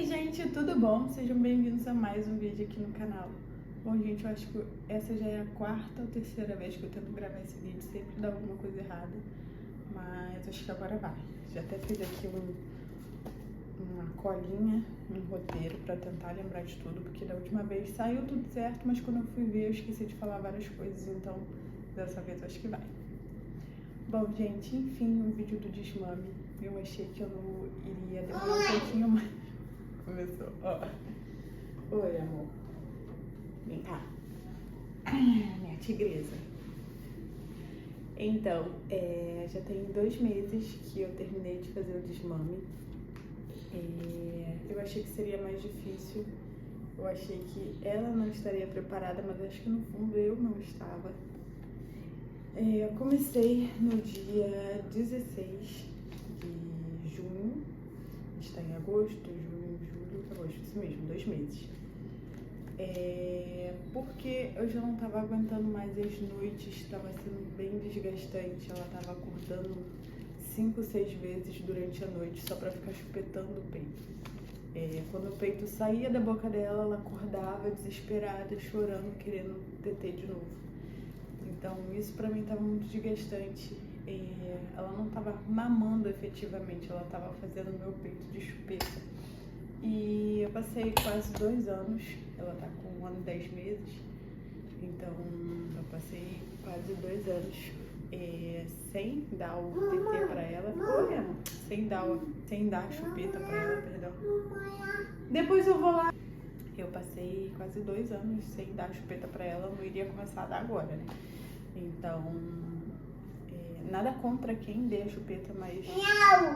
Oi gente, tudo bom? Sejam bem-vindos a mais um vídeo aqui no canal. Bom gente, eu acho que essa já é a quarta ou terceira vez que eu tento gravar esse vídeo, sempre dá alguma coisa errada, mas acho que agora vai. Já até fiz aqui uma colinha, um roteiro pra tentar lembrar de tudo, porque da última vez saiu tudo certo, mas quando eu fui ver eu esqueci de falar várias coisas, então dessa vez eu acho que vai. Bom gente, enfim, o vídeo do desmame, eu achei que eu não iria demorar um pouquinho mais. Começou, ó. Oi, amor. Vem cá. Minha tigresa. Então, já tem 2 meses que eu terminei de fazer o desmame. Eu achei que seria mais difícil. Eu achei que ela não estaria preparada, mas acho que no fundo eu não estava. Eu comecei no dia 16 de junho. Está em agosto, junho, julho, agosto, isso mesmo, 2 meses. Porque eu já não estava aguentando mais as noites, estava sendo bem desgastante. Ela estava acordando 5, 6 vezes durante a noite só para ficar chupetando o peito. Quando o peito saía da boca dela, ela acordava desesperada, chorando, querendo tetê de novo. Então isso para mim estava muito desgastante. Ela não estava mamando efetivamente, ela estava fazendo meu peito de chupeta. E eu passei quase 2 anos, ela tá com 1 ano e 10 meses, então eu passei quase 2 anos sem dar o TT pra ela, sem dar a chupeta pra ela, perdão. Depois eu vou lá. Eu passei quase 2 anos sem dar a chupeta pra ela, não iria começar a dar agora, né? Então, nada contra quem dê a chupeta, mas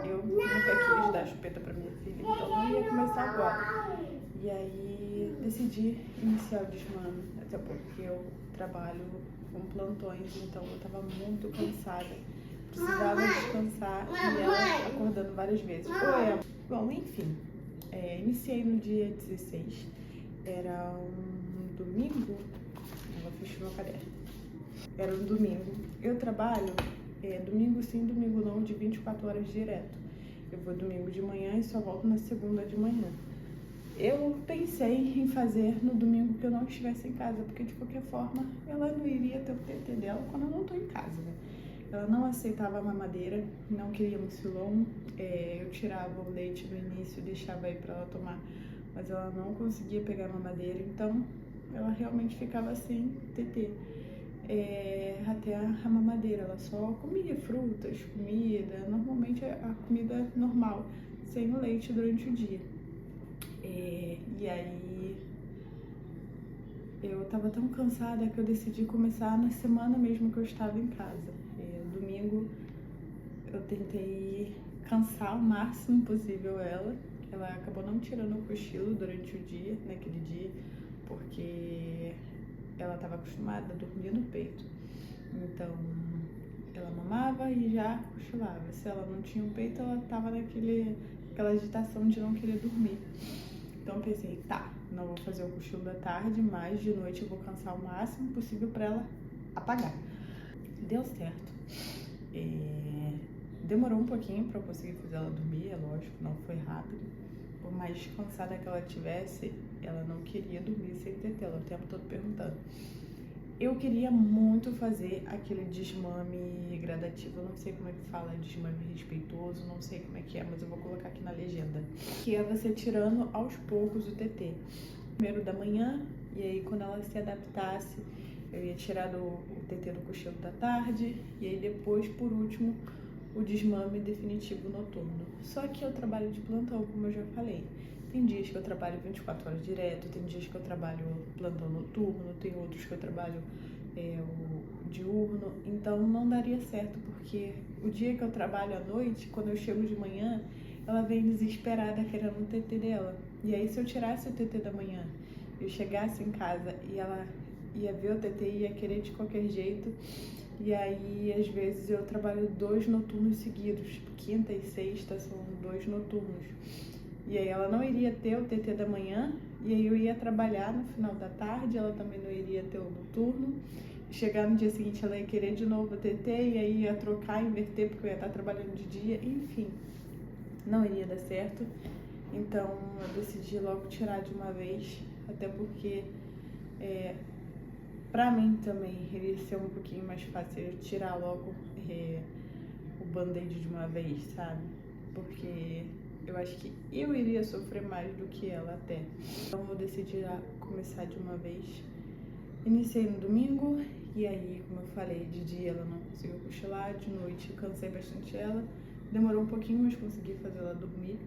eu nunca quis dar a chupeta pra minha filha, então não ia começar agora. E aí decidi iniciar o desmame, até porque eu trabalho com plantões, então eu tava muito cansada, precisava descansar e ela acordando várias vezes. Bom, enfim, iniciei no dia 16, era um domingo, ela fechou meu caderno. Era um domingo. Eu trabalho domingo sim, domingo não, de 24 horas direto. Eu vou domingo de manhã e só volto na segunda de manhã. Eu pensei em fazer no domingo que eu não estivesse em casa, porque de qualquer forma ela não iria ter o TT dela quando eu não tô em casa, né? Ela não aceitava a mamadeira, não queria mucilon. Eu tirava o leite no início e deixava aí pra ela tomar, mas ela não conseguia pegar a mamadeira, então ela realmente ficava sem TT. Até a mamadeira, ela só comia frutas, comida, normalmente a comida normal, sem o leite durante o dia. E aí eu tava tão cansada que eu decidi começar na semana mesmo que eu estava em casa. Domingo eu tentei cansar o máximo possível ela acabou não tirando o cochilo durante o dia, naquele dia, porque ela estava acostumada a dormir no peito, então ela mamava e já cochilava. Se ela não tinha um peito, ela estava naquela agitação de não querer dormir. Então eu pensei, tá, não vou fazer o cochilo da tarde, mas de noite eu vou cansar o máximo possível para ela apagar. Deu certo. Demorou um pouquinho para eu conseguir fazer ela dormir, é lógico, não foi rápido. Por mais cansada que ela tivesse, ela não queria dormir sem TT, ela o tempo todo perguntando. Eu queria muito fazer aquele desmame gradativo, eu não sei como é que fala, desmame respeitoso, não sei como é que é, mas eu vou colocar aqui na legenda. Que é você tirando aos poucos o TT. Primeiro da manhã, e aí quando ela se adaptasse, eu ia tirar o TT do cochilo da tarde, e aí depois, por último, o desmame definitivo noturno. Só que eu trabalho de plantão, como eu já falei. Tem dias que eu trabalho 24 horas direto, tem dias que eu trabalho plantão noturno, tem outros que eu trabalho o diurno, então não daria certo, porque o dia que eu trabalho à noite, quando eu chego de manhã, ela vem desesperada querendo o TT dela. E aí se eu tirasse o TT da manhã, eu chegasse em casa e ela ia ver o TT e ia querer de qualquer jeito. E aí, às vezes, eu trabalho 2 noturnos seguidos, quinta e sexta são 2 noturnos. E aí ela não iria ter o TT da manhã, e aí eu ia trabalhar no final da tarde, ela também não iria ter o noturno. Chegar no dia seguinte, ela ia querer de novo o TT, e aí ia trocar, inverter, porque eu ia estar trabalhando de dia, enfim, não iria dar certo. Então eu decidi logo tirar de uma vez, até porque pra mim também iria ser um pouquinho mais fácil eu tirar logo o band-aid de uma vez, sabe? Porque eu acho que eu iria sofrer mais do que ela até. Então eu decidi começar de uma vez. Iniciei no domingo e aí, como eu falei, de dia ela não conseguiu cochilar, de noite eu cansei bastante ela. Demorou um pouquinho, mas consegui fazer ela dormir.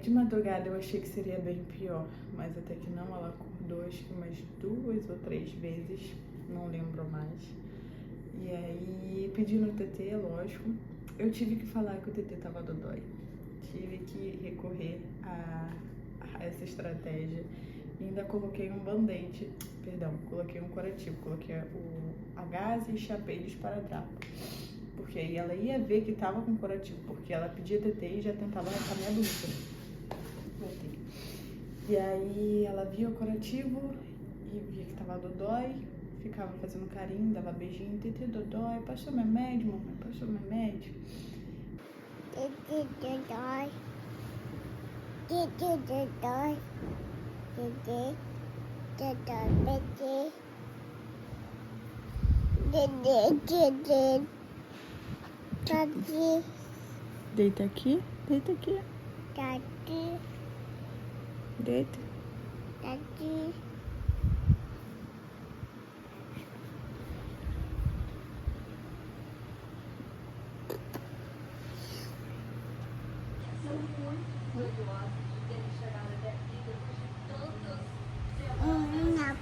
De madrugada eu achei que seria bem pior, mas até que não, ela acordou acho que umas 2 ou 3 vezes, não lembro mais. E aí, pedindo o TT, lógico, eu tive que falar que o TT tava dodói. Tive que recorrer a essa estratégia. E ainda coloquei um band-aid, coloquei um curativo, coloquei a gase e chapei de esparadrapo. Porque aí ela ia ver que tava com curativo, porque ela pedia TT e já tentava arrancar minha blusa. Voltei. E aí ela via o curativo e via que tava dodói, ficava fazendo carinho, dava beijinho, TT dodói, passou meu remédio, mamãe, passou meu remédio. TT dodói. TT dodói. TT dodói. TT. Tati. Deita aqui, deita aqui. Tati. Deita. Tati.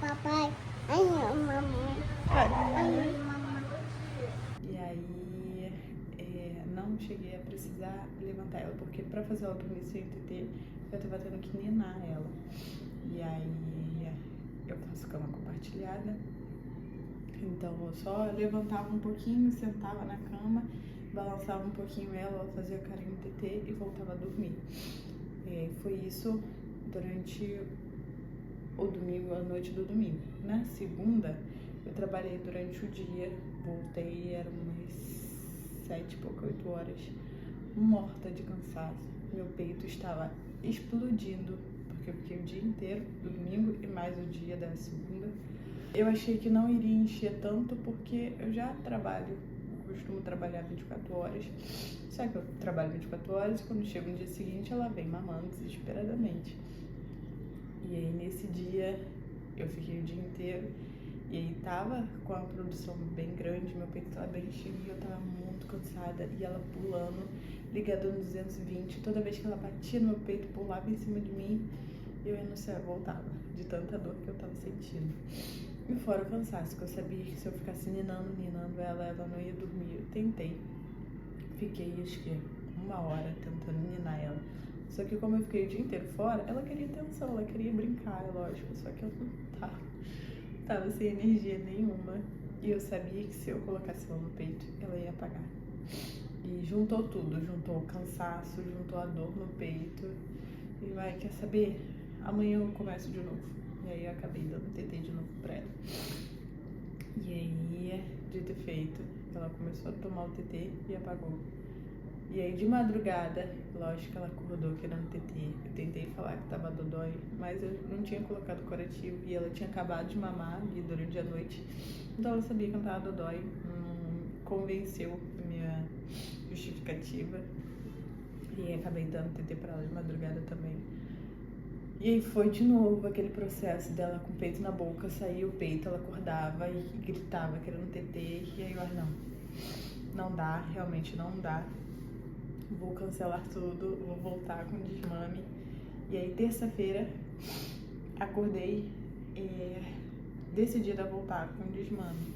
Papai. Ai, mamãe. Ai, mamãe. E aí, não cheguei a precisar levantar ela, porque pra fazer ela dormir sem TT, eu tava tendo que ninar ela. E aí, eu faço cama compartilhada, então eu só levantava um pouquinho, sentava na cama, balançava um pouquinho ela fazia carinho no TT e voltava a dormir. Foi isso durante o domingo, a noite do domingo. Na segunda, eu trabalhei durante o dia, voltei, eram umas 7 e pouco, 8 horas, morta de cansaço. Meu peito estava explodindo, porque eu fiquei o dia inteiro do domingo e mais o dia da segunda. Eu achei que não iria encher tanto, porque eu já costumo trabalhar 24 horas. Só que eu trabalho 24 horas e quando chega no dia seguinte, ela vem mamando desesperadamente. E aí, nesse dia, eu fiquei o dia inteiro. E aí, tava com a produção bem grande, meu peito tava bem cheio e eu tava muito cansada. E ela pulando, ligada no 220. Toda vez que ela batia no meu peito, pulava em cima de mim, eu ia no céu, voltava, de tanta dor que eu tava sentindo. E fora o cansaço, que eu sabia que se eu ficasse ninando ela não ia dormir. Eu tentei. Fiquei, acho que 1 hora tentando ninar ela. Só que como eu fiquei o dia inteiro fora, ela queria atenção, ela queria brincar, é lógico. Só que eu não tava sem energia nenhuma. E eu sabia que se eu colocasse ela no peito, ela ia apagar. E juntou tudo, juntou o cansaço, juntou a dor no peito. E vai, quer saber? Amanhã eu começo de novo. E aí eu acabei dando TT de novo pra ela. E aí, dito e feito, ela começou a tomar o TT e apagou. E aí, de madrugada, lógico que ela acordou querendo TT. Eu tentei falar que tava dodói, mas eu não tinha colocado curativo e ela tinha acabado de mamar ali durante a noite. Então ela sabia que não tava dodói, não convenceu a minha justificativa. E aí, acabei dando TT pra ela de madrugada também. E aí foi de novo aquele processo dela com o peito na boca, saía o peito, ela acordava e gritava querendo TT. E aí eu, não dá, realmente não dá. Vou cancelar tudo, vou voltar com desmame. E aí terça-feira acordei decidida a voltar com desmame.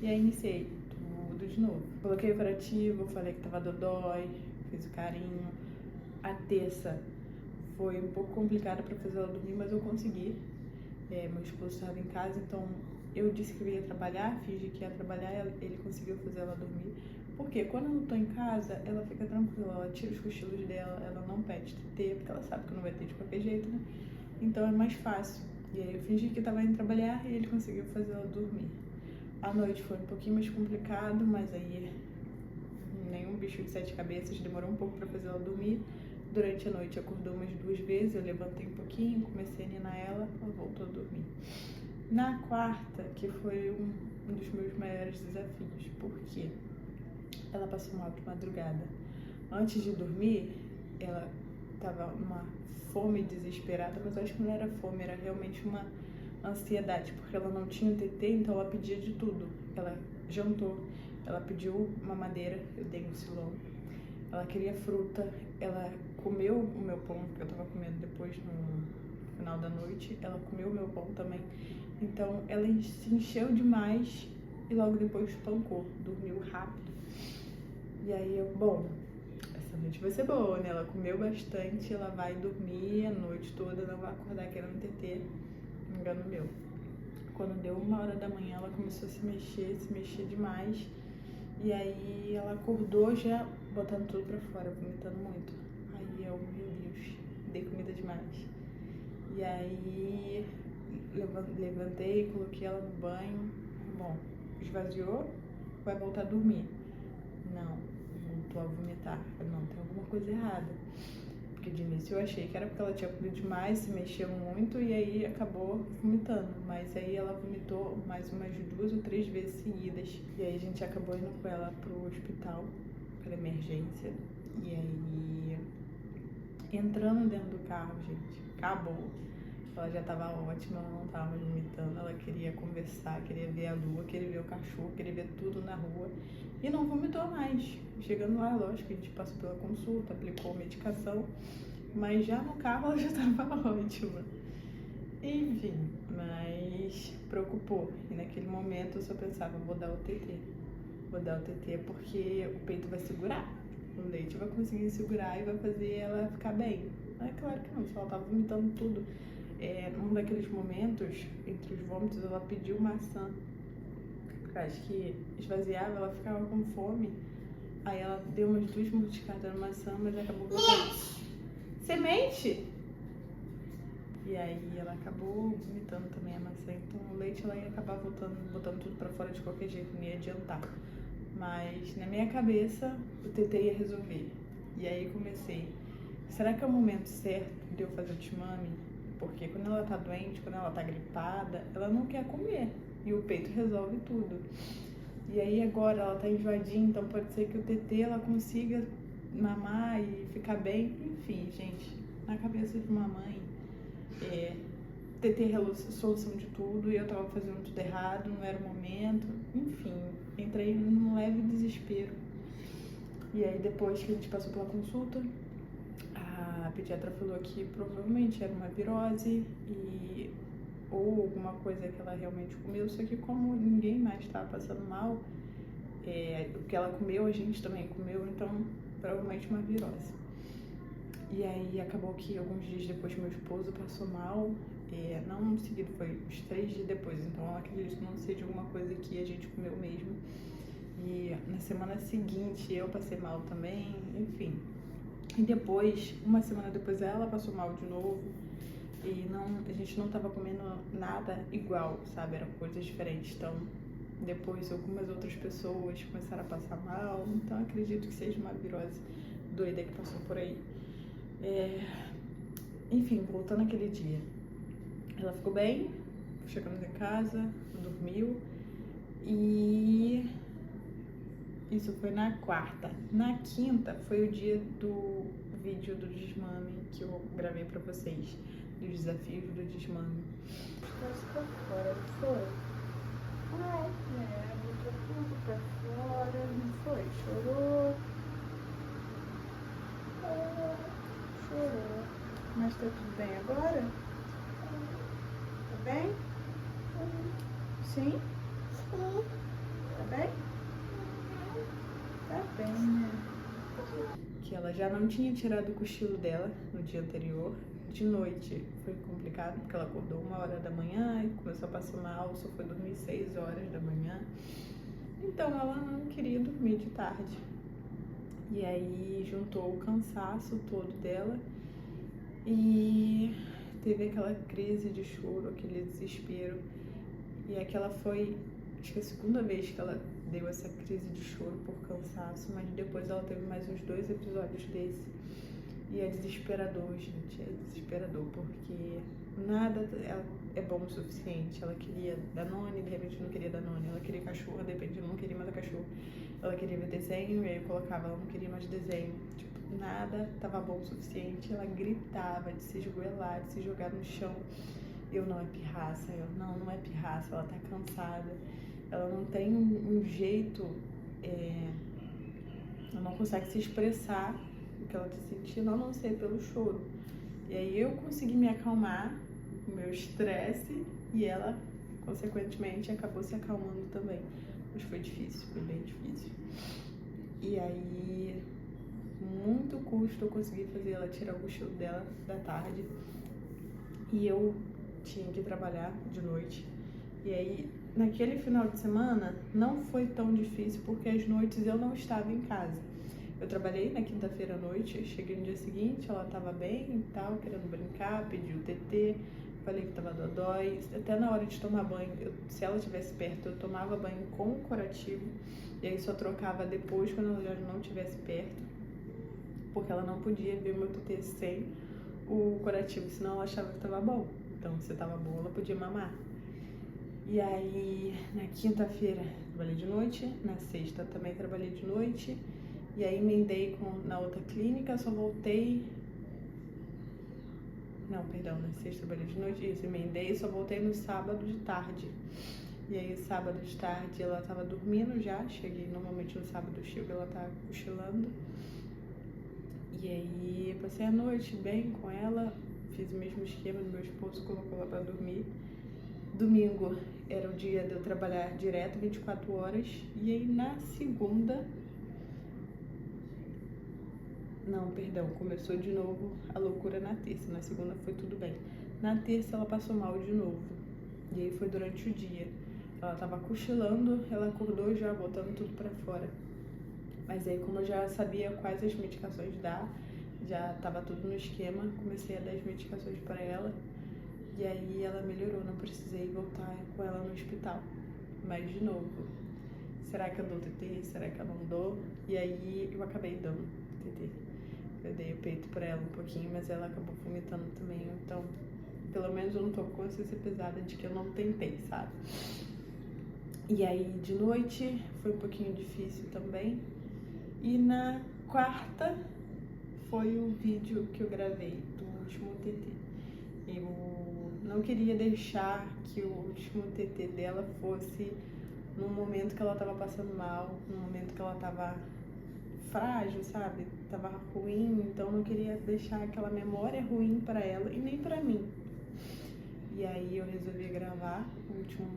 E aí iniciei tudo de novo. Coloquei o curativo, falei que tava dodói, fiz o carinho. A terça foi um pouco complicada pra fazer ela dormir, mas eu consegui. Meu esposo estava em casa, então eu disse que eu ia trabalhar, fingi que ia trabalhar, ele conseguiu fazer ela dormir. Porque quando eu não tô em casa, ela fica tranquila, ela tira os cochilos dela, ela não pede TT, porque ela sabe que não vai ter de qualquer jeito, né? Então é mais fácil. E aí eu fingi que tava indo trabalhar e ele conseguiu fazer ela dormir. À noite foi um pouquinho mais complicado, mas aí nenhum bicho de 7 cabeças, demorou um pouco pra fazer ela dormir. Durante a noite acordou umas 2 vezes, eu levantei um pouquinho, comecei a ninar ela voltou a dormir. Na quarta, que foi um dos meus maiores desafios, porque ela passou mal de madrugada. Antes de dormir, ela tava numa fome desesperada, mas eu acho que não era fome, era realmente uma ansiedade, porque ela não tinha TT, então ela pedia de tudo. Ela jantou, ela pediu mamadeira, eu dei um Silon. Ela queria fruta, ela comeu o meu pão, que eu tava comendo depois no final da noite, ela comeu o meu pão também. Então ela se encheu demais e logo depois espancou, dormiu rápido. E aí essa noite vai ser boa, né? Ela comeu bastante, ela vai dormir a noite toda, não vai acordar querendo TT, engano meu. Quando deu 1h da manhã, ela começou a se mexer demais. E aí ela acordou já botando tudo pra fora, vomitando muito. Aí eu, meu Deus, dei comida demais. E aí levantei, coloquei ela no banho. Bom, esvaziou, vai voltar a dormir. Não, voltou a vomitar. Não, tem alguma coisa errada. Porque de início eu achei que era porque ela tinha comido demais, se mexeu muito e aí acabou vomitando. Mas aí ela vomitou mais umas 2 ou 3 vezes seguidas. E aí a gente acabou indo com ela pro hospital, pra emergência. E aí, entrando dentro do carro, gente, acabou. Ela já tava ótima, ela não tava mais vomitando, ela queria conversar, queria ver a lua, queria ver o cachorro, queria ver tudo na rua. E não vomitou mais. Chegando lá, lógico, a gente passou pela consulta, aplicou medicação, mas já no carro ela já tava ótima. Enfim, mas preocupou. E naquele momento eu só pensava, vou dar o TT. Vou dar o TT porque o peito vai segurar. O leite vai conseguir segurar e vai fazer ela ficar bem. Mas é claro que não, só ela tava vomitando tudo. Num daqueles momentos, entre os vômitos, ela pediu maçã. Eu acho que esvaziava, ela ficava com fome. Aí ela deu umas 2 mordiscadas na maçã, mas acabou botando semente. E aí ela acabou vomitando também a maçã. Então o leite ela ia acabar botando tudo pra fora de qualquer jeito, não ia adiantar. Mas na minha cabeça o TT ia resolver. E aí comecei, será que é o momento certo de eu fazer o desmame? Porque quando ela tá doente, quando ela tá gripada, ela não quer comer. E o peito resolve tudo. E aí agora ela tá enjoadinha, então pode ser que o TT ela consiga mamar e ficar bem. Enfim, gente, na cabeça de uma mãe, TT é a solução de tudo e eu tava fazendo tudo errado, não era o momento. Enfim, entrei num leve desespero. E aí depois que a gente passou pela consulta, a pediatra falou que provavelmente era uma virose ou alguma coisa que ela realmente comeu, só que como ninguém mais estava passando mal, o que ela comeu a gente também comeu, então provavelmente uma virose. E aí acabou que alguns dias depois meu esposo passou mal, não seguido, foi uns 3 dias depois, então eu acredito que não seja alguma coisa que a gente comeu mesmo. E na semana seguinte eu passei mal também, enfim. E depois, uma semana depois, ela passou mal de novo e a gente não tava comendo nada igual, sabe? Eram coisas diferentes. Então, depois algumas outras pessoas começaram a passar mal. Então, acredito que seja uma virose doida que passou por aí. Enfim, voltando àquele dia. Ela ficou bem, chegamos em casa, dormiu e... isso foi na quarta. Na quinta foi o dia do vídeo do desmame que eu gravei pra vocês, dos desafios do desmame. Mas pra fora, foi? Botou tudo pra fora, não foi? Chorou. Chorou. Mas tá tudo bem agora? Tá bem? Sim? Sim. Tá bem? Tá bem, né? Que ela já não tinha tirado o cochilo dela no dia anterior. De noite foi complicado, porque ela acordou 1h da manhã e começou a passar mal, só foi dormir 6h da manhã. Então ela não queria dormir de tarde. E aí juntou o cansaço todo dela e teve aquela crise de choro, aquele desespero. E aquela foi, acho que a segunda vez que ela deu essa crise de choro por cansaço, mas depois ela teve mais uns 2 episódios desse. E é desesperador, gente, é desesperador, porque nada é bom o suficiente. Ela queria Danone, de repente não queria Danone. Ela queria cachorro, de repente não queria mais a cachorro. Ela queria ver desenho, e aí eu colocava, ela não queria mais desenho. Tipo, nada tava bom o suficiente. Ela gritava de se esgoelar, de se jogar no chão. Eu, não é pirraça, não é pirraça, ela tá cansada. Ela não tem um jeito, ela não consegue se expressar o que ela tá sentindo, a não ser pelo choro. E aí eu consegui me acalmar, o meu estresse, e ela, consequentemente, acabou se acalmando também. Mas foi difícil, foi bem difícil. E aí, muito custo eu consegui fazer ela tirar o cochilo dela da tarde. E eu tinha que trabalhar de noite. E aí, naquele final de semana, não foi tão difícil, porque às noites eu não estava em casa. Eu trabalhei na quinta-feira à noite, cheguei no dia seguinte, ela estava bem e tal, querendo brincar, pediu o TT, falei que estava dodói. Até na hora de tomar banho, se ela estivesse perto, eu tomava banho com o curativo, e aí só trocava depois, quando ela já não estivesse perto, porque ela não podia ver o meu TT sem o curativo, senão ela achava que estava bom. Então, se estava bom, ela podia mamar. E aí, na quinta-feira, trabalhei de noite, na sexta também trabalhei de noite, e aí emendei na outra clínica, só voltei... Não, perdão, na sexta trabalhei de noite, isso, emendei e só voltei no sábado de tarde. E aí, sábado de tarde, ela tava dormindo já, cheguei, normalmente no sábado eu chego, ela tá cochilando. E aí, passei a noite bem com ela, fiz o mesmo esquema do meu esposo, colocou ela pra dormir. Domingo era o dia de eu trabalhar direto, 24 horas, e aí na segunda... Não, perdão, começou de novo a loucura na terça, na segunda foi tudo bem. Na terça ela passou mal de novo, e aí foi durante o dia. Ela tava cochilando, ela acordou já, botando tudo pra fora. Mas aí, como eu já sabia quais as medicações dar, já tava tudo no esquema, comecei a dar as medicações pra ela. E aí ela melhorou, não precisei voltar com ela no hospital. Mas de novo, será que eu dou TT? Será que eu não dou? E aí eu acabei dando TT. Eu dei o peito pra ela um pouquinho, mas ela acabou vomitando também. Então, pelo menos eu não tô com consciência pesada de que eu não tentei, sabe? E aí de noite foi um pouquinho difícil também. E na quarta foi o vídeo que eu gravei do último TT. Eu não queria deixar que o último TT dela fosse num momento que ela tava passando mal, num momento que ela tava frágil, sabe? Tava ruim, então não queria deixar aquela memória ruim pra ela e nem pra mim. E aí eu resolvi gravar o último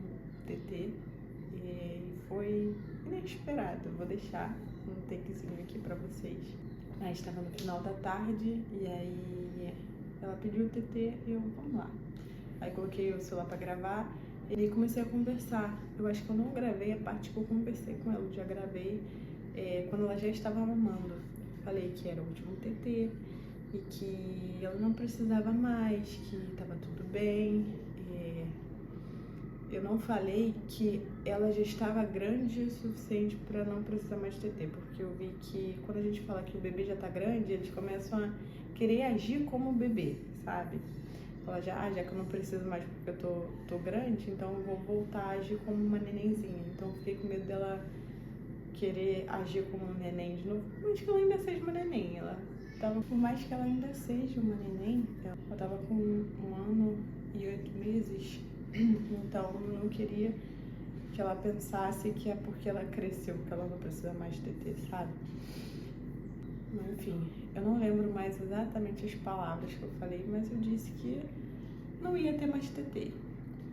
TT e foi inesperado. Vou deixar um takezinho aqui pra vocês. Aí estava no final da tarde e aí ela pediu o TT e eu, vamos lá. Aí coloquei o celular pra gravar e comecei a conversar. Eu acho que eu não gravei a parte que eu conversei com ela, eu já gravei quando ela já estava mamando. Falei que era o último TT e que ela não precisava mais, que estava tudo bem. Eu não falei que ela já estava grande o suficiente para não precisar mais de TT, porque eu vi que quando a gente fala que o bebê já tá grande, eles começam a querer agir como bebê, sabe? Ela já que eu não preciso mais porque eu tô grande, então eu vou voltar a agir como uma nenenzinha. Então eu fiquei com medo dela querer agir como um neném de novo, mas que ela ainda seja uma neném. Por mais que ela ainda seja uma neném, ela tava com 1 ano e 8 meses, então eu não queria que ela pensasse que é porque ela cresceu, que ela não precisa mais de TT, sabe? Enfim, eu não lembro mais exatamente as palavras que eu falei, mas eu disse que não ia ter mais TT,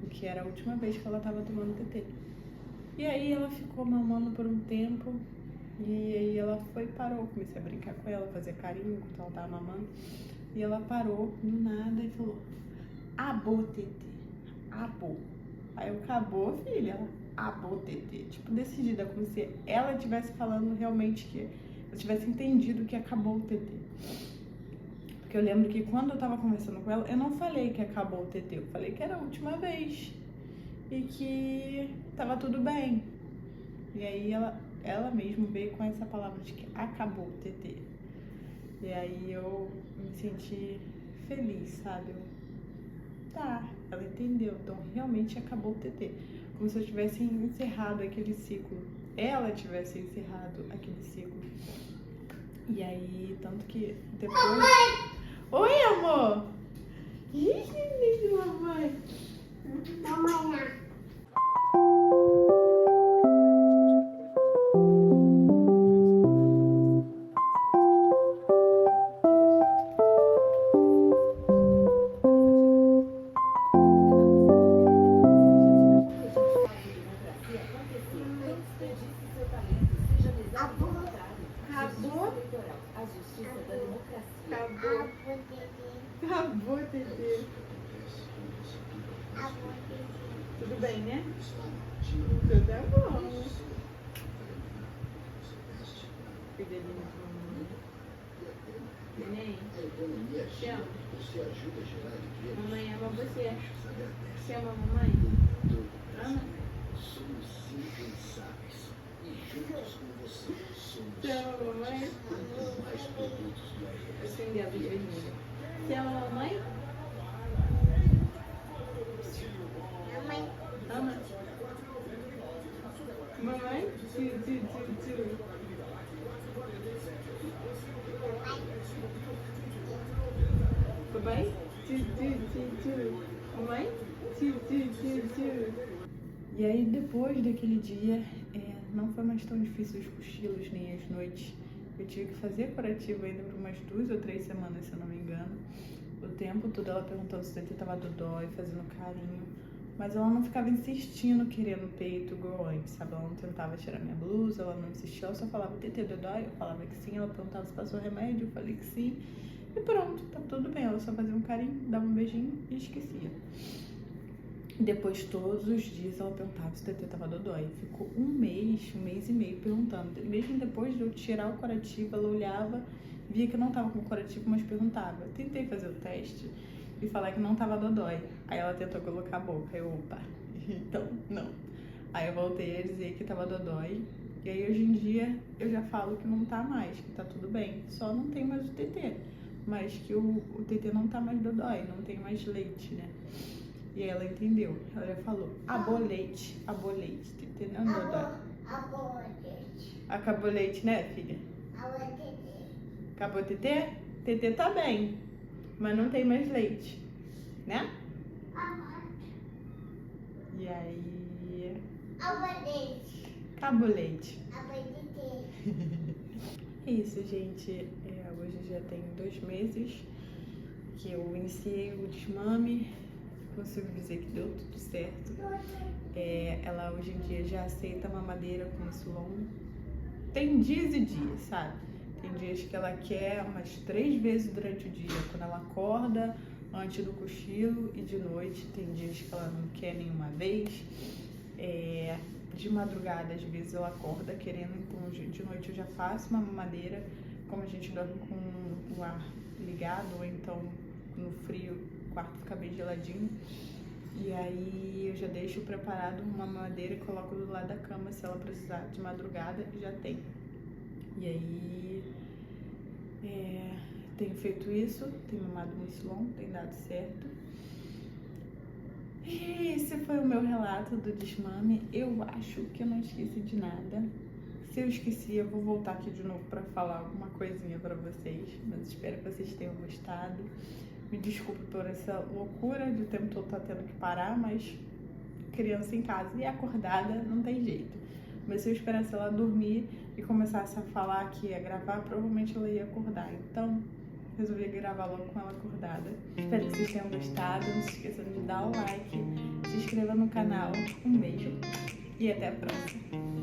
que era a última vez que ela tava tomando TT. E aí ela ficou mamando por um tempo, e aí ela foi e parou. Comecei a brincar com ela, fazer carinho enquanto ela tava mamando. E ela parou do nada e falou, abô, TT, abô. Aí eu, acabou, filha? Ela, abô, TT. Tipo, decidida, como se ela estivesse falando realmente que eu tivesse entendido que acabou o TT. Porque eu lembro que quando eu tava conversando com ela, eu não falei que acabou o TT, eu falei que era a última vez. E que tava tudo bem. E aí ela mesmo veio com essa palavra de que acabou o TT. E aí eu me senti feliz, sabe? Tá, ela entendeu. Então realmente acabou o TT. Como se eu tivesse encerrado aquele ciclo. Ela tivesse encerrado aquele ciclo. E aí, tanto que depois... Oi, amor! Ih, que lindo, mamãe! Mamãe. Acabou, Tetê. Tudo bem, né? Tudo é bom. Que delícia. Neném, te amo. Mamãe ama você. Você ama a mamãe? Ama? Você ama a mamãe? Acender a luz vermelha. Você ama a mamãe? Mamãe. Ama? Mamãe? Tio. Papai? Tio. Mamãe? Tio. E aí depois daquele dia, não foi mais tão difícil os cochilos nem as noites. Eu tive que fazer curativo ainda por umas 2 ou 3 semanas, se eu não me engano. O tempo todo ela perguntando se o Tetê tava dodói, fazendo carinho. Mas ela não ficava insistindo, querendo peito igual antes, sabe? Ela não tentava tirar minha blusa, ela não insistia, ela só falava, Tetê, dodói? Eu falava que sim, ela perguntava se passou remédio, eu falei que sim. E pronto, tá tudo bem. Ela só fazia um carinho, dava um beijinho e esquecia. Depois, todos os dias, ela perguntava se o Tetê tava dodói. Ficou um mês e meio perguntando. Mesmo depois de eu tirar o curativo, ela olhava, via que eu não tava com curativo, mas perguntava. Eu tentei fazer o teste e falar que não tava dodói. Aí ela tentou colocar a boca. Eu, opa, então não. Aí eu voltei a dizer que tava dodói. E aí, hoje em dia, eu já falo que não tá mais, que tá tudo bem. Só não tem mais o Tetê. Mas que o Tetê não tá mais dodói, não tem mais leite, né? E aí ela entendeu. Ela já falou, leite. Tetê não dodói. Acabou o leite, né, filha? Acabou o Tetê? Tetê tá bem, mas não tem mais leite, né? E aí... Acabou o leite. É isso, gente. Hoje já tem 2 meses que eu iniciei o desmame. Consigo dizer que deu tudo certo. Ela hoje em dia já aceita mamadeira com Sulon. Tem dias e dias, sabe? Tem dias que ela quer umas 3 vezes durante o dia, quando ela acorda, antes do cochilo, e de noite. Tem dias que ela não quer nenhuma vez. De madrugada, às vezes, ela acorda querendo, então de noite eu já faço uma mamadeira. Como a gente dorme com o ar ligado, ou então no frio, o quarto fica bem geladinho. E aí eu já deixo preparado uma mamadeira e coloco do lado da cama, se ela precisar de madrugada, já tem. E aí tenho feito isso, tenho mamado no Sulon, tem dado certo. E esse foi o meu relato do desmame. Eu acho que eu não esqueci de nada. Se eu esqueci, eu vou voltar aqui de novo para falar alguma coisinha para vocês. Mas espero que vocês tenham gostado. Me desculpe por essa loucura de o tempo todo estar tendo que parar, mas criança em casa e acordada não tem jeito. Mas se eu esperasse ela dormir e começasse a falar que ia gravar, provavelmente ela ia acordar. Então, resolvi gravar logo com ela acordada. Espero que vocês tenham gostado. Não se esqueçam de dar o like, se inscreva no canal. Um beijo e até a próxima.